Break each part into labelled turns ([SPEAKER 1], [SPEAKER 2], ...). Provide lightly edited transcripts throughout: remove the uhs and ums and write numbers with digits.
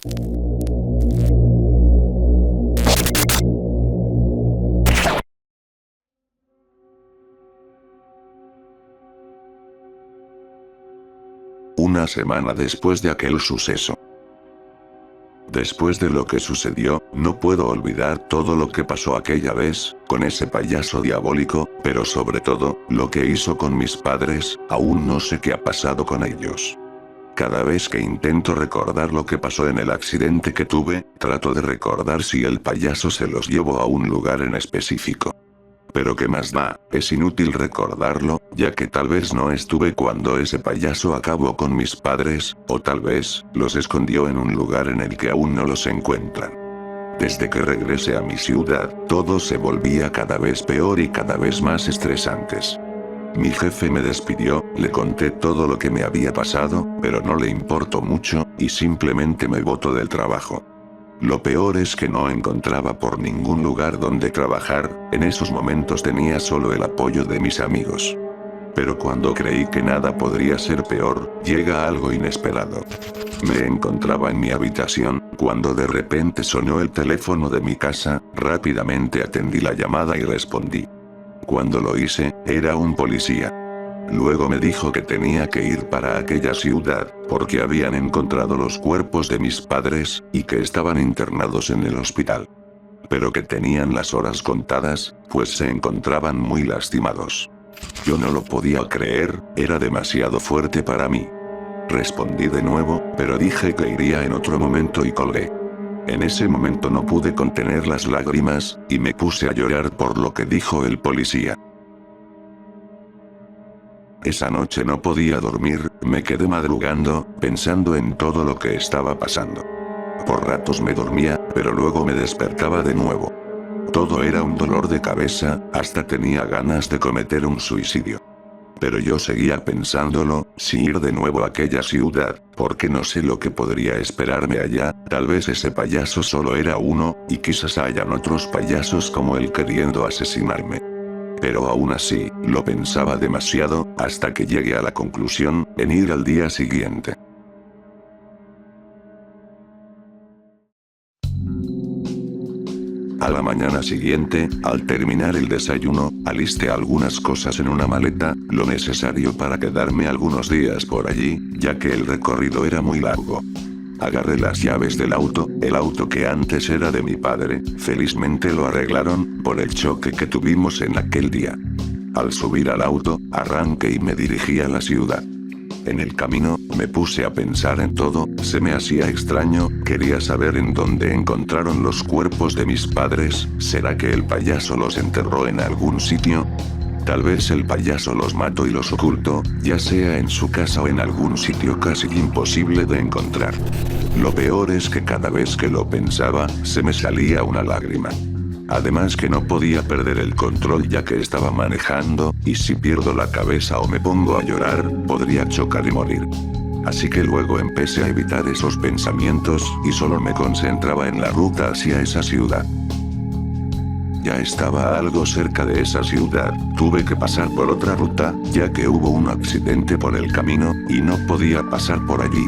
[SPEAKER 1] Una semana después de aquel suceso. Después de lo que sucedió, no puedo olvidar todo lo que pasó aquella vez, con ese payaso diabólico, pero sobre todo, lo que hizo con mis padres, aún no sé qué ha pasado con ellos. Cada vez que intento recordar lo que pasó en el accidente que tuve, trato de recordar si el payaso se los llevó a un lugar en específico. Pero qué más da, es inútil recordarlo, ya que tal vez no estuve cuando ese payaso acabó con mis padres, o tal vez, los escondió en un lugar en el que aún no los encuentran. Desde que regresé a mi ciudad, todo se volvía cada vez peor y cada vez más estresantes. Mi jefe me despidió, le conté todo lo que me había pasado, pero no le importó mucho, y simplemente me botó del trabajo. Lo peor es que no encontraba por ningún lugar donde trabajar, en esos momentos tenía solo el apoyo de mis amigos. Pero cuando creí que nada podría ser peor, llega algo inesperado. Me encontraba en mi habitación, cuando de repente sonó el teléfono de mi casa, rápidamente atendí la llamada y respondí. Cuando lo hice, era un policía. Luego me dijo que tenía que ir para aquella ciudad, porque habían encontrado los cuerpos de mis padres, y que estaban internados en el hospital. Pero que tenían las horas contadas, pues se encontraban muy lastimados. Yo no lo podía creer, era demasiado fuerte para mí. Respondí de nuevo, pero dije que iría en otro momento y colgué. En ese momento no pude contener las lágrimas, y me puse a llorar por lo que dijo el policía. Esa noche no podía dormir, me quedé madrugando, pensando en todo lo que estaba pasando. Por ratos me dormía, pero luego me despertaba de nuevo. Todo era un dolor de cabeza, hasta tenía ganas de cometer un suicidio. Pero yo seguía pensándolo, si ir de nuevo a aquella ciudad, porque no sé lo que podría esperarme allá, tal vez ese payaso solo era uno, y quizás hayan otros payasos como él queriendo asesinarme. Pero aún así, lo pensaba demasiado, hasta que llegué a la conclusión, en ir al día siguiente. A la mañana siguiente, al terminar el desayuno, alisté algunas cosas en una maleta, lo necesario para quedarme algunos días por allí, ya que el recorrido era muy largo. Agarré las llaves del auto, el auto que antes era de mi padre, felizmente lo arreglaron, por el choque que tuvimos en aquel día. Al subir al auto, arranqué y me dirigí a la ciudad. En el camino, me puse a pensar en todo, se me hacía extraño, quería saber en dónde encontraron los cuerpos de mis padres, ¿será que el payaso los enterró en algún sitio? Tal vez el payaso los mató y los ocultó, ya sea en su casa o en algún sitio casi imposible de encontrar. Lo peor es que cada vez que lo pensaba, se me salía una lágrima. Además que no podía perder el control ya que estaba manejando, y si pierdo la cabeza o me pongo a llorar, podría chocar y morir. Así que luego empecé a evitar esos pensamientos, y solo me concentraba en la ruta hacia esa ciudad. Ya estaba algo cerca de esa ciudad, tuve que pasar por otra ruta, ya que hubo un accidente por el camino, y no podía pasar por allí.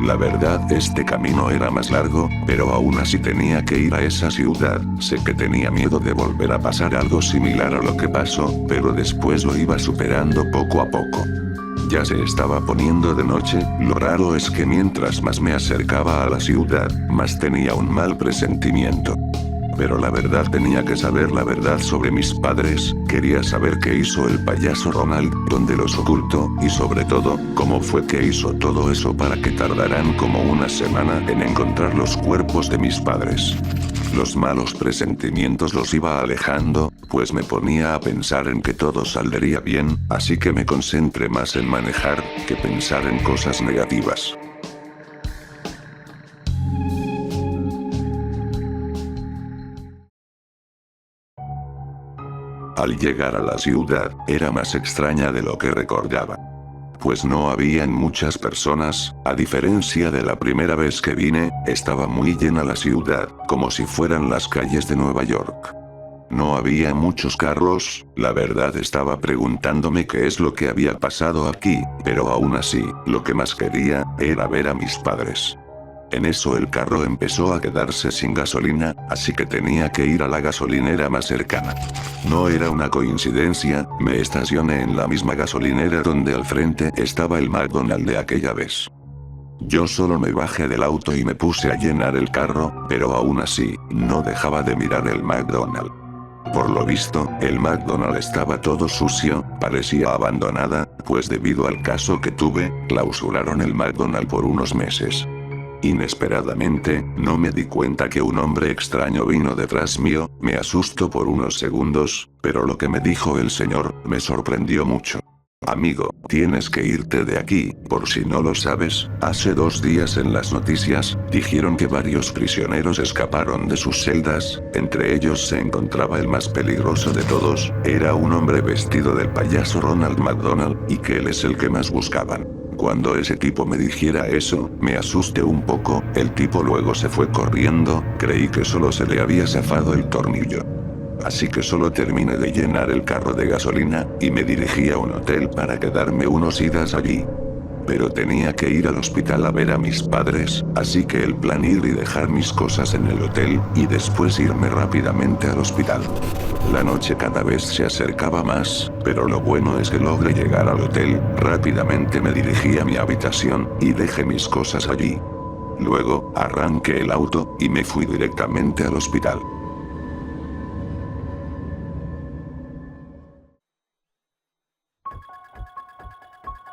[SPEAKER 1] La verdad, este camino era más largo, pero aún así tenía que ir a esa ciudad, sé que tenía miedo de volver a pasar algo similar a lo que pasó, pero después lo iba superando poco a poco. Ya se estaba poniendo de noche, lo raro es que mientras más me acercaba a la ciudad, más tenía un mal presentimiento. Pero la verdad tenía que saber la verdad sobre mis padres, quería saber qué hizo el payaso Ronald, dónde los ocultó, y sobre todo, cómo fue que hizo todo eso para que tardaran como una semana en encontrar los cuerpos de mis padres. Los malos presentimientos los iba alejando, pues me ponía a pensar en que todo saldría bien, así que me concentré más en manejar, que pensar en cosas negativas. Al llegar a la ciudad, era más extraña de lo que recordaba. Pues no habían muchas personas, a diferencia de la primera vez que vine, estaba muy llena la ciudad, como si fueran las calles de Nueva York. No había muchos carros, la verdad estaba preguntándome qué es lo que había pasado aquí, pero aún así, lo que más quería, era ver a mis padres. En eso el carro empezó a quedarse sin gasolina, así que tenía que ir a la gasolinera más cercana. No era una coincidencia, me estacioné en la misma gasolinera donde al frente estaba el McDonald's de aquella vez. Yo solo me bajé del auto y me puse a llenar el carro, pero aún así, no dejaba de mirar el McDonald's. Por lo visto, el McDonald's estaba todo sucio, parecía abandonada, pues debido al caso que tuve, clausuraron el McDonald's por unos meses. Inesperadamente, no me di cuenta que un hombre extraño vino detrás mío, me asustó por unos segundos, pero lo que me dijo el señor, me sorprendió mucho. Amigo, tienes que irte de aquí, por si no lo sabes, hace 2 días en las noticias, dijeron que varios prisioneros escaparon de sus celdas, entre ellos se encontraba el más peligroso de todos, era un hombre vestido del payaso Ronald McDonald, y que él es el que más buscaban. Cuando ese tipo me dijera eso, me asusté un poco, el tipo luego se fue corriendo, creí que solo se le había zafado el tornillo. Así que solo terminé de llenar el carro de gasolina, y me dirigí a un hotel para quedarme unos días allí. Pero tenía que ir al hospital a ver a mis padres, así que el plan ir y dejar mis cosas en el hotel, y después irme rápidamente al hospital. La noche cada vez se acercaba más, pero lo bueno es que logré llegar al hotel, rápidamente me dirigí a mi habitación, y dejé mis cosas allí. Luego, arranqué el auto, y me fui directamente al hospital.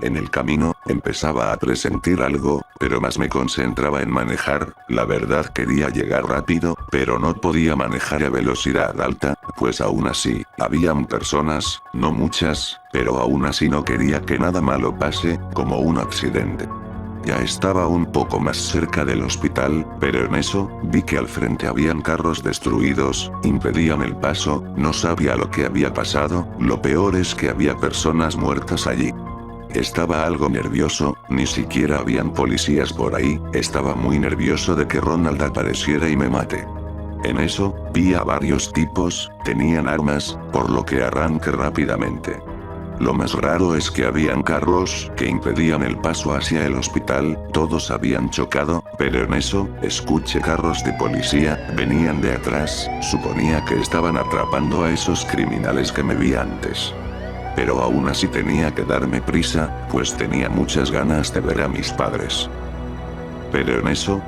[SPEAKER 1] En el camino, empezaba a presentir algo, pero más me concentraba en manejar, la verdad quería llegar rápido, pero no podía manejar a velocidad alta, pues aún así, habían personas, no muchas, pero aún así no quería que nada malo pase, como un accidente. Ya estaba un poco más cerca del hospital, pero en eso, vi que al frente habían carros destruidos, impedían el paso, no sabía lo que había pasado, lo peor es que había personas muertas allí. Estaba algo nervioso, ni siquiera habían policías por ahí, estaba muy nervioso de que Ronald apareciera y me mate. En eso, vi a varios tipos, tenían armas, por lo que arranqué rápidamente. Lo más raro es que habían carros que impedían el paso hacia el hospital, todos habían chocado, pero en eso, escuché carros de policía, venían de atrás, suponía que estaban atrapando a esos criminales que me vi antes. Pero aún así tenía que darme prisa, pues tenía muchas ganas de ver a mis padres. Pero en eso,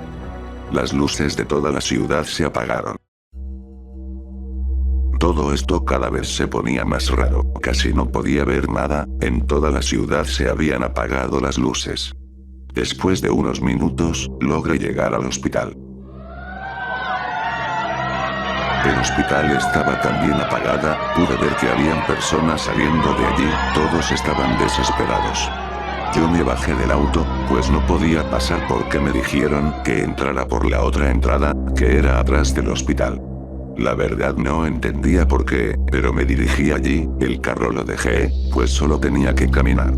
[SPEAKER 1] las luces de toda la ciudad se apagaron. Todo esto cada vez se ponía más raro, casi no podía ver nada, en toda la ciudad se habían apagado las luces. Después de unos minutos, logré llegar al hospital. El hospital estaba también apagada, pude ver que habían personas saliendo de allí, todos estaban desesperados. Yo me bajé del auto, pues no podía pasar porque me dijeron que entrara por la otra entrada, que era atrás del hospital. La verdad no entendía por qué, pero me dirigí allí, el carro lo dejé, pues solo tenía que caminar.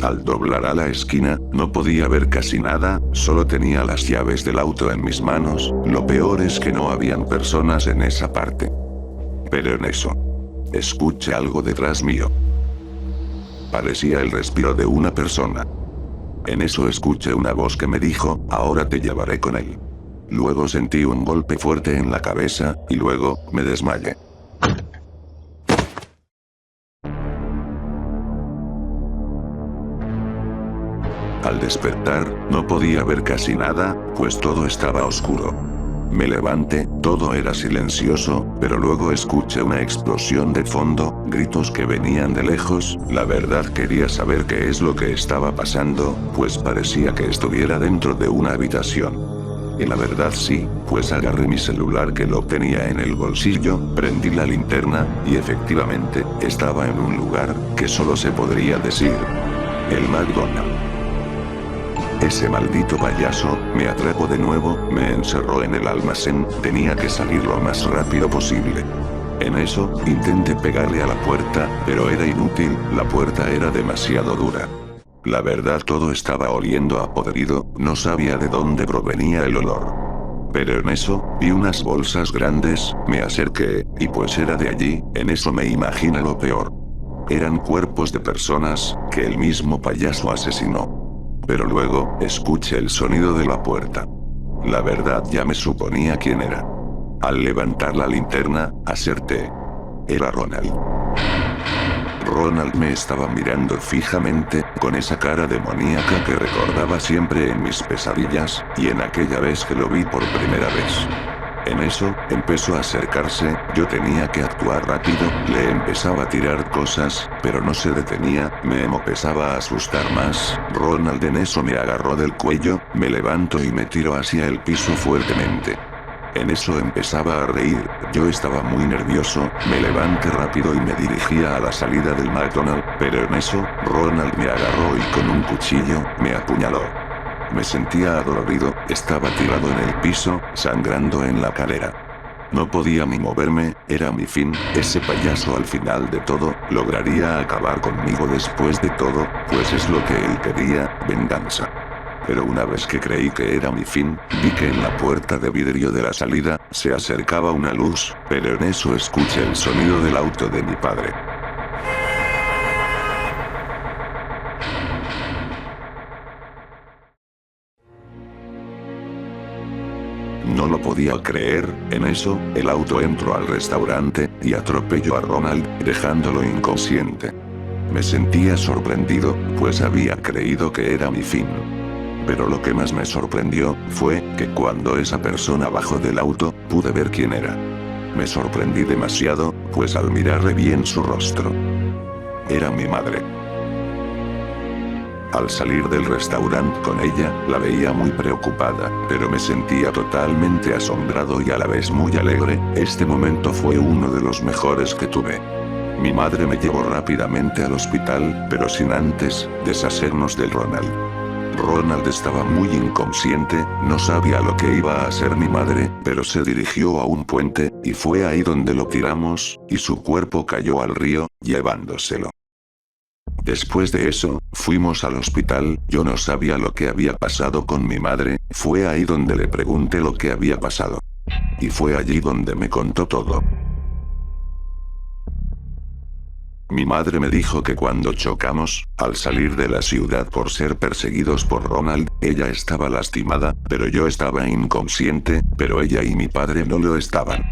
[SPEAKER 1] Al doblar a la esquina, no podía ver casi nada, solo tenía las llaves del auto en mis manos, lo peor es que no habían personas en esa parte. Pero en eso, escuché algo detrás mío. Parecía el respiro de una persona. En eso escuché una voz que me dijo, ahora te llevaré con él. Luego sentí un golpe fuerte en la cabeza, y luego, me desmayé. Al despertar, no podía ver casi nada, pues todo estaba oscuro. Me levanté, todo era silencioso, pero luego escuché una explosión de fondo, gritos que venían de lejos, la verdad quería saber qué es lo que estaba pasando, pues parecía que estuviera dentro de una habitación. Y la verdad sí, pues agarré mi celular que lo tenía en el bolsillo, prendí la linterna, y efectivamente, estaba en un lugar, que solo se podría decir, el McDonald's. Ese maldito payaso, me atrapó de nuevo, me encerró en el almacén, tenía que salir lo más rápido posible. En eso, intenté pegarle a la puerta, pero era inútil, la puerta era demasiado dura. La verdad todo estaba oliendo a podrido, no sabía de dónde provenía el olor. Pero en eso, vi unas bolsas grandes, me acerqué, y pues era de allí, en eso me imagina lo peor. Eran cuerpos de personas, que el mismo payaso asesinó. Pero luego, escuché el sonido de la puerta. La verdad ya me suponía quién era. Al levantar la linterna, acerté. Era Ronald. Ronald me estaba mirando fijamente, con esa cara demoníaca que recordaba siempre en mis pesadillas, y en aquella vez que lo vi por primera vez. En eso, empezó a acercarse, yo tenía que actuar rápido, le empezaba a tirar cosas, pero no se detenía, me empezaba a asustar más. Ronald en eso me agarró del cuello, me levanto y me tiro hacia el piso fuertemente. En eso empezaba a reír, yo estaba muy nervioso, me levanté rápido y me dirigía a la salida del McDonald's, pero en eso, Ronald me agarró y con un cuchillo, me apuñaló. Me sentía adolorido, estaba tirado en el piso, sangrando en la cadera. No podía ni moverme, era mi fin, ese payaso al final de todo, lograría acabar conmigo después de todo, pues es lo que él quería, venganza. Pero una vez que creí que era mi fin, vi que en la puerta de vidrio de la salida, se acercaba una luz, pero en eso escuché el sonido del auto de mi padre. No lo podía creer, en eso, el auto entró al restaurante, y atropelló a Ronald, dejándolo inconsciente. Me sentía sorprendido, pues había creído que era mi fin. Pero lo que más me sorprendió, fue, que cuando esa persona bajó del auto, pude ver quién era. Me sorprendí demasiado, pues al mirarle bien su rostro. Era mi madre. Al salir del restaurante con ella, la veía muy preocupada, pero me sentía totalmente asombrado y a la vez muy alegre, este momento fue uno de los mejores que tuve. Mi madre me llevó rápidamente al hospital, pero sin antes, deshacernos del Ronald. Ronald estaba muy inconsciente, no sabía lo que iba a hacer mi madre, pero se dirigió a un puente, y fue ahí donde lo tiramos, y su cuerpo cayó al río, llevándoselo. Después de eso, fuimos al hospital, yo no sabía lo que había pasado con mi madre, fue ahí donde le pregunté lo que había pasado. Y fue allí donde me contó todo. Mi madre me dijo que cuando chocamos, al salir de la ciudad por ser perseguidos por Ronald, ella estaba lastimada, pero yo estaba inconsciente, pero ella y mi padre no lo estaban.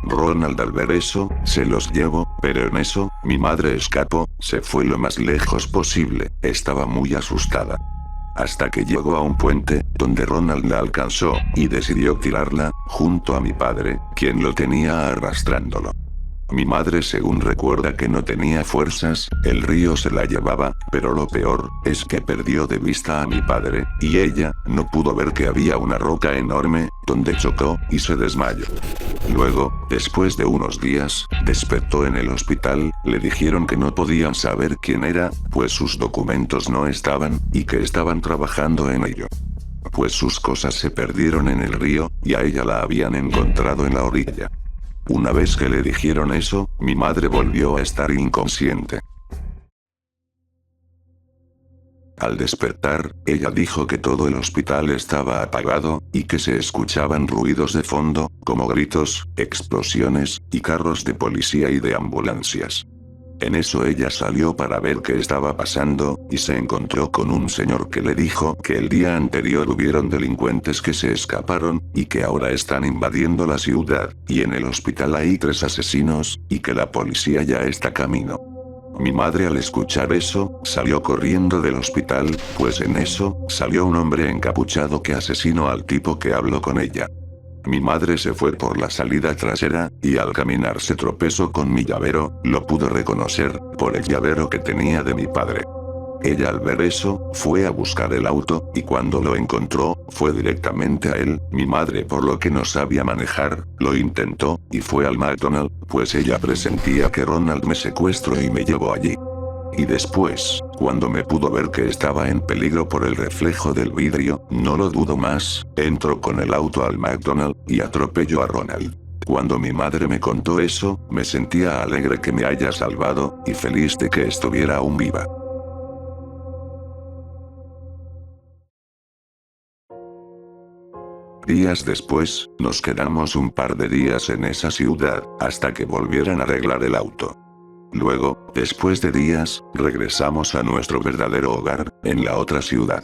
[SPEAKER 1] Ronald al ver eso, se los llevó, pero en eso, mi madre escapó, se fue lo más lejos posible, estaba muy asustada. Hasta que llegó a un puente, donde Ronald la alcanzó, y decidió tirarla, junto a mi padre, quien lo tenía arrastrándolo. Mi madre según recuerda que no tenía fuerzas, el río se la llevaba, pero lo peor, es que perdió de vista a mi padre, y ella, no pudo ver que había una roca enorme, donde chocó, y se desmayó. Luego, después de unos días, despertó en el hospital, le dijeron que no podían saber quién era, pues sus documentos no estaban, y que estaban trabajando en ello. Pues sus cosas se perdieron en el río, y a ella la habían encontrado en la orilla. Una vez que le dijeron eso, mi madre volvió a estar inconsciente. Al despertar, ella dijo que todo el hospital estaba apagado, y que se escuchaban ruidos de fondo, como gritos, explosiones, y carros de policía y de ambulancias. En eso ella salió para ver qué estaba pasando, y se encontró con un señor que le dijo que el día anterior hubieron delincuentes que se escaparon, y que ahora están invadiendo la ciudad, y en el hospital hay 3 asesinos, y que la policía ya está camino. Mi madre al escuchar eso, salió corriendo del hospital, pues en eso, salió un hombre encapuchado que asesinó al tipo que habló con ella. Mi madre se fue por la salida trasera, y al caminar se tropezó con mi llavero, lo pudo reconocer, por el llavero que tenía de mi padre. Ella al ver eso, fue a buscar el auto, y cuando lo encontró, fue directamente a él, mi madre por lo que no sabía manejar, lo intentó, y fue al McDonald's, pues ella presentía que Ronald me secuestró y me llevó allí. Y después, cuando me pudo ver que estaba en peligro por el reflejo del vidrio, no lo dudo más, entró con el auto al McDonald's, y atropelló a Ronald. Cuando mi madre me contó eso, me sentía alegre que me haya salvado, y feliz de que estuviera aún viva. Días después, nos quedamos un par de días en esa ciudad, hasta que volvieran a arreglar el auto. Luego, después de días, regresamos a nuestro verdadero hogar, en la otra ciudad.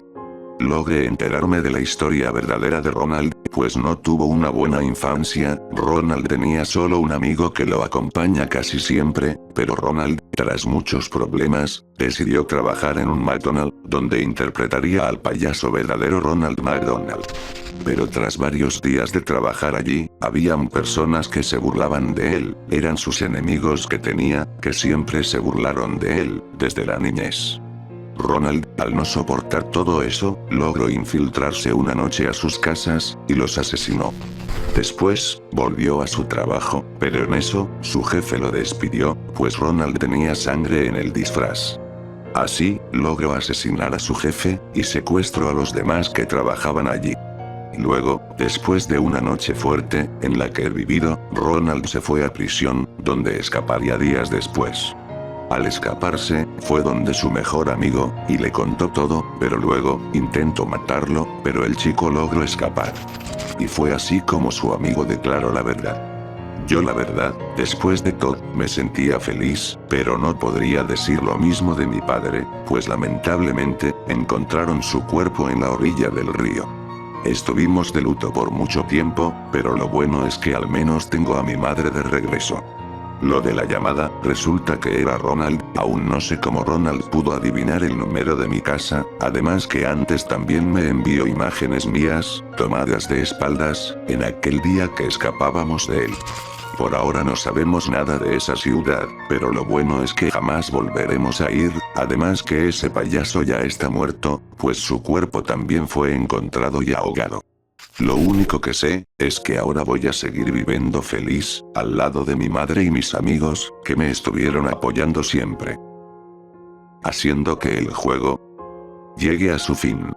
[SPEAKER 1] Logré enterarme de la historia verdadera de Ronald, pues no tuvo una buena infancia. Ronald tenía solo un amigo que lo acompaña casi siempre, pero Ronald, tras muchos problemas, decidió trabajar en un McDonald's, donde interpretaría al payaso verdadero Ronald McDonald. Pero tras varios días de trabajar allí, habían personas que se burlaban de él, eran sus enemigos que tenía, que siempre se burlaron de él, desde la niñez. Ronald, al no soportar todo eso, logró infiltrarse una noche a sus casas, y los asesinó. Después, volvió a su trabajo, pero en eso, su jefe lo despidió, pues Ronald tenía sangre en el disfraz. Así, logró asesinar a su jefe, y secuestró a los demás que trabajaban allí. Luego, después de una noche fuerte, en la que he vivido, Ronald se fue a prisión, donde escaparía días después. Al escaparse, fue donde su mejor amigo, y le contó todo, pero luego, intentó matarlo, pero el chico logró escapar. Y fue así como su amigo declaró la verdad. Yo la verdad, después de todo, me sentía feliz, pero no podría decir lo mismo de mi padre, pues lamentablemente, encontraron su cuerpo en la orilla del río. Estuvimos de luto por mucho tiempo, pero lo bueno es que al menos tengo a mi madre de regreso. Lo de la llamada, resulta que era Ronald, aún no sé cómo Ronald pudo adivinar el número de mi casa, además que antes también me envió imágenes mías, tomadas de espaldas, en aquel día que escapábamos de él. Por ahora no sabemos nada de esa ciudad, pero lo bueno es que jamás volveremos a ir, además que ese payaso ya está muerto, pues su cuerpo también fue encontrado y ahogado. Lo único que sé, es que ahora voy a seguir viviendo feliz, al lado de mi madre y mis amigos, que me estuvieron apoyando siempre. Haciendo que el juego llegue a su fin.